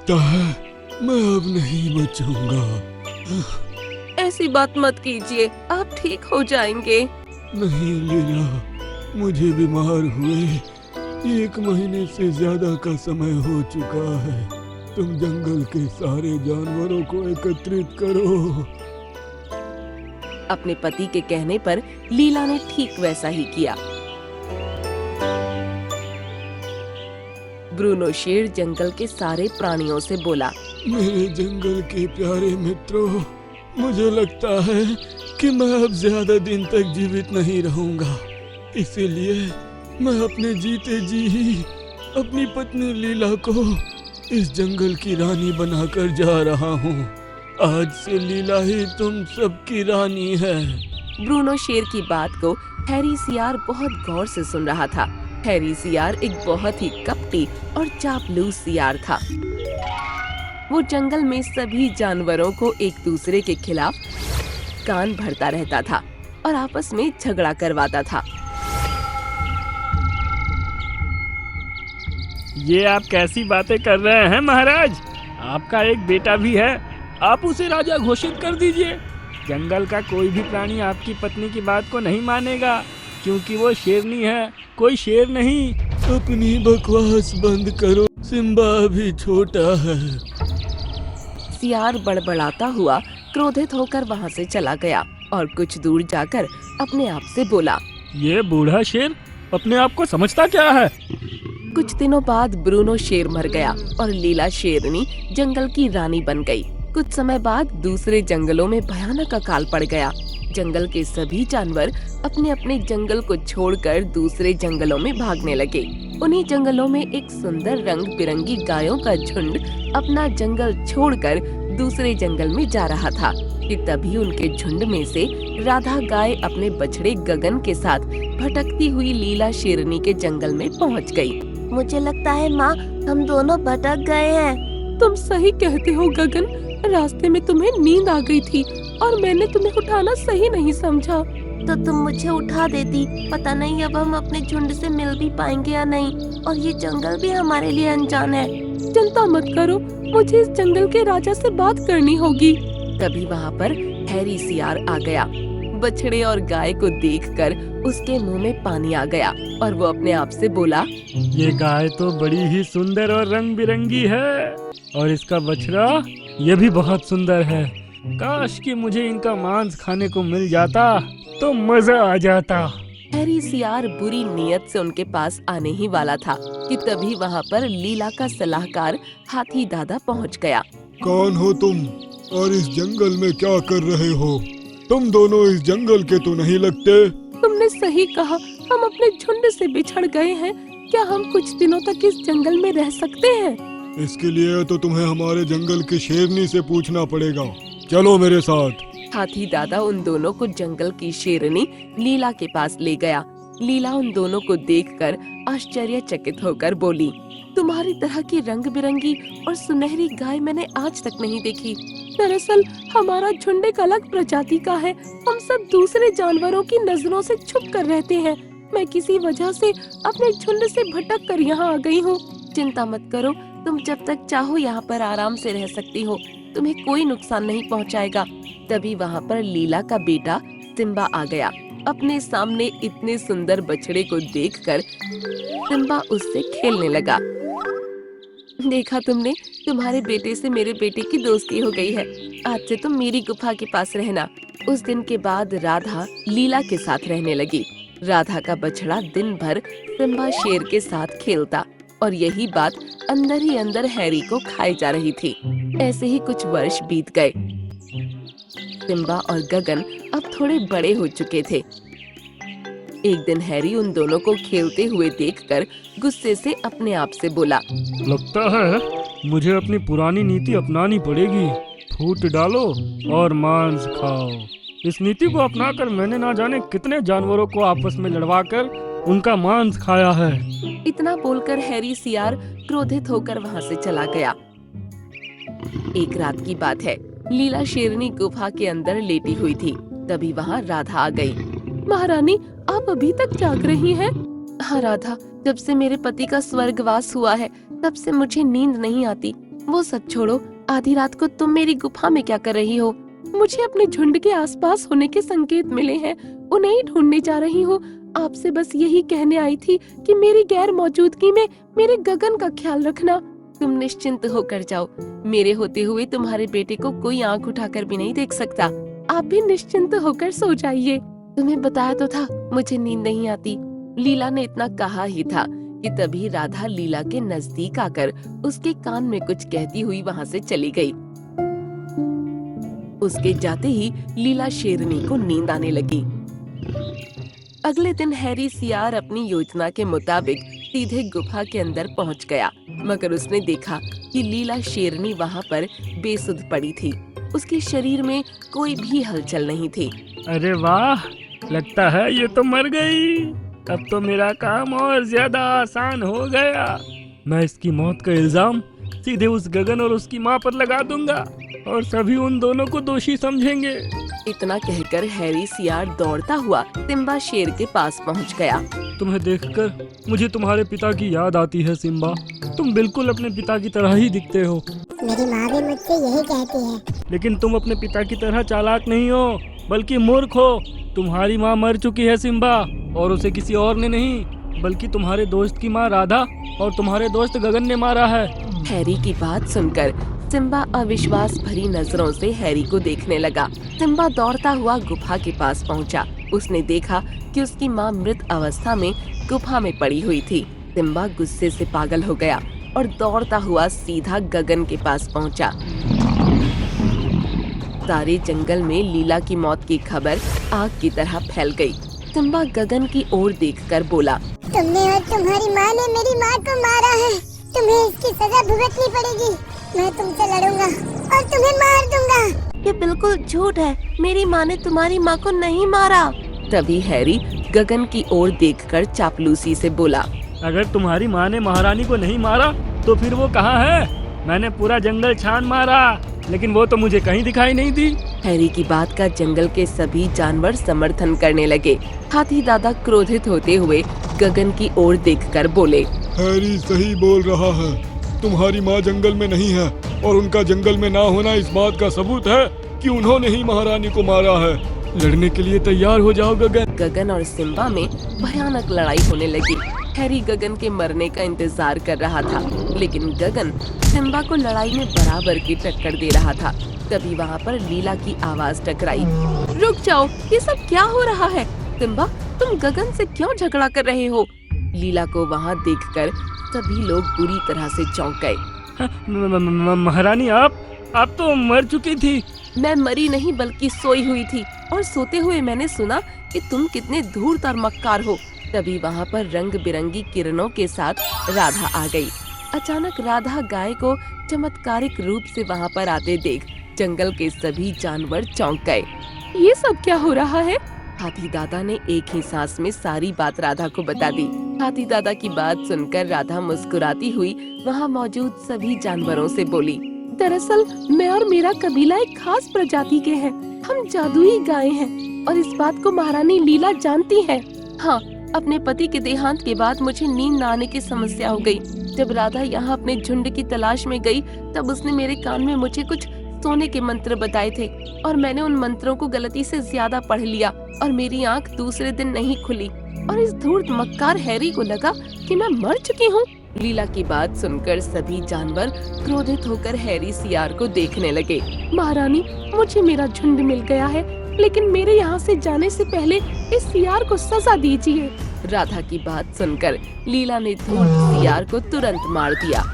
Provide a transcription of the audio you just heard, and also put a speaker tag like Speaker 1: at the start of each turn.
Speaker 1: लगता है मैं अब नहीं बचूंगा।
Speaker 2: ऐसी बात मत कीजिए, आप ठीक हो जाएंगे।
Speaker 1: नहीं लीला, मुझे बीमार हुए 1 महीने से ज्यादा का समय हो चुका है। तुम जंगल के सारे जानवरों को एकत्रित करो।
Speaker 2: अपने पति के कहने पर लीला ने ठीक वैसा ही किया। ब्रूनो शेर जंगल के सारे प्राणियों से बोला,
Speaker 1: मेरे जंगल के प्यारे मित्रों, मुझे लगता है कि मैं अब ज्यादा दिन तक जीवित नहीं रहूंगा। इसीलिए मैं अपने जीते जी ही अपनी पत्नी लीला को इस जंगल की रानी बनाकर जा रहा हूँ। आज से लीला ही तुम सबकी रानी है।
Speaker 2: ब्रूनो शेर की बात को हैरी सियार बहुत गौर से सुन रहा था। हैरी सियार एक बहुत ही कपटी और चापलूस सियार था। वो जंगल में सभी जानवरों को एक दूसरे के खिलाफ कान भरता रहता था और आपस में झगड़ा करवाता था।
Speaker 3: ये आप कैसी बातें कर रहे हैं महाराज? आपका एक बेटा भी है, आप उसे राजा घोषित कर दीजिए। जंगल का कोई भी प्राणी आपकी पत्नी की बात को नहीं मानेगा, क्योंकि वो शेरनी है, कोई शेर नहीं।
Speaker 1: अपनी बकवास बंद करो, सिम्बा अभी छोटा है।
Speaker 2: सियार बड़बड़ाता हुआ क्रोधित होकर वहाँ से चला गया और कुछ दूर जाकर अपने आप से बोला,
Speaker 3: ये बूढ़ा शेर अपने आप को समझता क्या है?
Speaker 2: कुछ दिनों बाद ब्रूनो शेर मर गया और लीला शेरनी जंगल की रानी बन गई। कुछ समय बाद दूसरे जंगलों में भयानक अकाल पड़ गया। जंगल के सभी जानवर अपने अपने जंगल को छोड़कर दूसरे जंगलों में भागने लगे। उन्हीं जंगलों में एक सुंदर रंग बिरंगी गायों का झुंड अपना जंगल छोड़कर दूसरे जंगल में जा रहा था कि तभी उनके झुंड में से राधा गाय अपने बछड़े गगन के साथ भटकती हुई लीला शेरनी के जंगल में पहुंच गई।
Speaker 4: मुझे लगता है माँ, हम दोनों भटक गए हैं।
Speaker 2: तुम सही कहते हो गगन, रास्ते में तुम्हें नींद आ गई थी और मैंने तुम्हें उठाना सही नहीं समझा।
Speaker 4: तो तुम मुझे उठा देती। पता नहीं अब हम अपने झुंड से मिल भी पाएंगे या नहीं, और ये जंगल भी हमारे लिए अनजान है।
Speaker 2: चिंता मत करो, मुझे इस जंगल के राजा से बात करनी होगी। तभी वहाँ पर हैरी सियार आ गया। बछड़े और गाय को देखकर उसके मुंह में पानी आ गया और वो अपने आप से बोला,
Speaker 3: ये गाय तो बड़ी ही सुंदर और रंग बिरंगी है, और इसका बछड़ा ये भी बहुत सुंदर है। काश कि मुझे इनका मांस खाने को मिल जाता तो मजा आ जाता।
Speaker 2: हैरी सियार बुरी नीयत से उनके पास आने ही वाला था कि तभी वहाँ पर लीला का सलाहकार हाथी दादा पहुँच गया।
Speaker 1: कौन हो तुम और इस जंगल में क्या कर रहे हो? तुम दोनों इस जंगल के तो नहीं लगते।
Speaker 2: तुमने सही कहा, हम अपने झुंड से बिछड़ गए हैं। क्या हम कुछ दिनों तक इस जंगल में रह सकते हैं?
Speaker 1: इसके लिए तो तुम्हें हमारे जंगल की शेरनी से पूछना पड़ेगा। चलो मेरे साथ।
Speaker 2: हाथी दादा उन दोनों को जंगल की शेरनी लीला के पास ले गया। लीला उन दोनों को देखकर आश्चर्यचकित होकर बोली, तुम्हारी तरह की रंग बिरंगी और सुनहरी गाय मैंने आज तक नहीं देखी। दरअसल हमारा झुंड एक अलग प्रजाति का है। हम सब दूसरे जानवरों की नजरों से छुप कर रहते हैं। मैं किसी वजह से अपने झुंड से भटक कर यहाँ आ गई हूँ। चिंता मत करो, तुम जब तक चाहो यहाँ पर आराम से रह सकती हो। तुम्हें कोई नुकसान नहीं पहुँचाएगा। तभी वहाँ पर लीला का बेटा सिम्बा आ गया। अपने सामने इतने सुंदर बछड़े को देखकर सिम्बा उससे खेलने लगा। देखा तुमने, तुम्हारे बेटे से मेरे बेटे की दोस्ती हो गई है। आज से तुम मेरी गुफा के पास रहना। उस दिन के बाद राधा लीला के साथ रहने लगी। राधा का बछड़ा दिन भर सिम्बा शेर के साथ खेलता और यही बात अंदर ही अंदर हैरी को खाई जा रही थी। ऐसे ही कुछ वर्ष बीत गए। सिम्बा और गगन अब थोड़े बड़े हो चुके थे। एक दिन हैरी उन दोनों को खेलते हुए देखकर गुस्से से अपने आप से बोला,
Speaker 3: लगता है मुझे अपनी पुरानी नीति अपनानी पड़ेगी। फूट डालो और मांस खाओ। इस नीति को अपनाकर मैंने ना जाने कितने जानवरों को आपस में लड़वाकर उनका मांस खाया है।
Speaker 2: इतना बोलकर हैरी सियार क्रोधित होकर वहाँ से चला गया। एक रात की बात है, लीला शेरनी गुफा के अंदर लेटी हुई थी। तभी वहाँ राधा आ गई। महारानी, आप अभी तक जाग रही हैं? हाँ राधा, जब से मेरे पति का स्वर्गवास हुआ है तब से मुझे नींद नहीं आती। वो सब छोड़ो, आधी रात को तुम मेरी गुफा में क्या कर रही हो? मुझे अपने झुंड के आसपास होने के संकेत मिले हैं, उन्हें ही ढूंढने जा रही हूँ। आपसे बस यही कहने आई थी कि मेरी गैर मौजूदगी में मेरे गगन का ख्याल रखना। तुम निश्चिंत होकर जाओ, मेरे होते हुए तुम्हारे बेटे को कोई आंख उठाकर भी नहीं देख सकता। आप भी निश्चिंत होकर सो जाइए। तुम्हें बताया तो था मुझे नींद नहीं आती। लीला ने इतना कहा ही था कि तभी राधा लीला के नजदीक आकर उसके कान में कुछ कहती हुई वहाँ से चली गई। उसके जाते ही लीला शेरनी को नींद आने लगी। अगले दिन हैरी सियार अपनी योजना के मुताबिक सीधे गुफा के अंदर पहुंच गया, मगर उसने देखा कि लीला शेरनी वहां पर बेसुध पड़ी थी। उसके शरीर में कोई भी हलचल नहीं थी।
Speaker 3: अरे वाह, लगता है ये तो मर गई। अब तो मेरा काम और ज्यादा आसान हो गया। मैं इसकी मौत का इल्जाम सीधे उस गगन और उसकी माँ पर लगा दूंगा और सभी उन दोनों को दोषी समझेंगे।
Speaker 2: इतना कहकर हैरी सियार दौड़ता हुआ सिम्बा शेर के पास पहुंच गया।
Speaker 3: तुम्हें देखकर मुझे तुम्हारे पिता की याद आती है सिम्बा। तुम बिल्कुल अपने पिता की तरह ही दिखते हो।
Speaker 5: मेरी माँ भी मुझसे यही कहती है।
Speaker 3: लेकिन तुम अपने पिता की तरह चालाक नहीं हो, बल्कि मूर्ख हो। तुम्हारी माँ मर चुकी है सिम्बा, और उसे किसी और ने नहीं बल्कि तुम्हारे दोस्त की माँ राधा और तुम्हारे दोस्त गगन ने मारा है।
Speaker 2: हैरी की बात सुनकर सिम्बा अविश्वास भरी नजरों से हैरी को देखने लगा। सिम्बा दौड़ता हुआ गुफा के पास पहुंचा। उसने देखा कि उसकी माँ मृत अवस्था में गुफा में पड़ी हुई थी। सिम्बा गुस्से से पागल हो गया और दौड़ता हुआ सीधा गगन के पास पहुंचा। सारे जंगल में लीला की मौत की खबर आग की तरह फैल गई। सिम्बा गगन की ओर देखकर बोला,
Speaker 5: तुमने और तुम्हारी माँ ने मेरी माँ को मारा है। तुम्हें इसकी सजा भुगतनी पड़ेगी। मैं तुमसे लड़ूंगा और तुम्हें मार दूंगा।
Speaker 4: ये बिल्कुल झूठ है, मेरी माँ ने तुम्हारी माँ को नहीं मारा।
Speaker 2: तभी हैरी गगन की ओर देखकर चापलूसी से बोला,
Speaker 3: अगर तुम्हारी माँ ने महारानी को नहीं मारा तो फिर वो कहाँ है? मैंने पूरा जंगल छान मारा, लेकिन वो तो मुझे कहीं दिखाई नहीं दी।
Speaker 2: हैरी की बात का जंगल के सभी जानवर समर्थन करने लगे। हाथी दादा क्रोधित होते हुए गगन की ओर देखकर बोले,
Speaker 1: हैरी सही बोल रहा है। तुम्हारी माँ जंगल में नहीं है और उनका जंगल में ना होना इस बात का सबूत है कि उन्होंने ही महारानी को मारा है। लड़ने के लिए तैयार हो जाओ गगन।
Speaker 2: गगन और सिम्बा में भयानक लड़ाई होने लगी। हैरी गगन के मरने का इंतजार कर रहा था, लेकिन गगन सिम्बा को लड़ाई में बराबर की टक्कर दे रहा था। तभी वहाँ पर लीला की आवाज टकराई। रुक जाओ, ये सब क्या हो रहा है? सिम्बा, तुम गगन से क्यों झगड़ा कर रहे हो? लीला को वहाँ देखकर सभी लोग बुरी तरह से चौंक गए।
Speaker 3: महारानी, आप तो मर चुकी थी।
Speaker 2: मैं मरी नहीं बल्कि सोई हुई थी, और सोते हुए मैंने सुना कि तुम कितने धूर्त और मक्कार हो। तभी वहाँ पर रंग बिरंगी किरणों के साथ राधा आ गई। अचानक राधा गाय को चमत्कारिक रूप से वहाँ पर आते देख जंगल के सभी जानवर चौंक गए। ये सब क्या हो रहा है? हाथी दादा ने एक ही सांस में सारी बात राधा को बता दी। हाथी दादा की बात सुनकर राधा मुस्कुराती हुई वहाँ मौजूद सभी जानवरों से बोली, दरअसल मैं और मेरा कबीला एक खास प्रजाति के हैं। हम जादुई गाय हैं और इस बात को महारानी लीला जानती है। हाँ, अपने पति के देहांत के बाद मुझे नींद न आने की समस्या हो गई। जब राधा यहाँ अपने झुंड की तलाश में गई, तब उसने मेरे कान में मुझे कुछ सोने के मंत्र बताए थे और मैंने उन मंत्रों को गलती से ज्यादा पढ़ लिया और मेरी आंख दूसरे दिन नहीं खुली और इस धूर्त मक्कार हैरी को लगा कि मैं मर चुकी हूँ। लीला की बात सुनकर सभी जानवर क्रोधित होकर हैरी सियार को देखने लगे। महारानी, मुझे मेरा झुंड मिल गया है, लेकिन मेरे यहाँ से जाने से पहले इस सियार को सजा दीजिए। राधा की बात सुनकर लीला ने धूर्त सियार को तुरंत मार दिया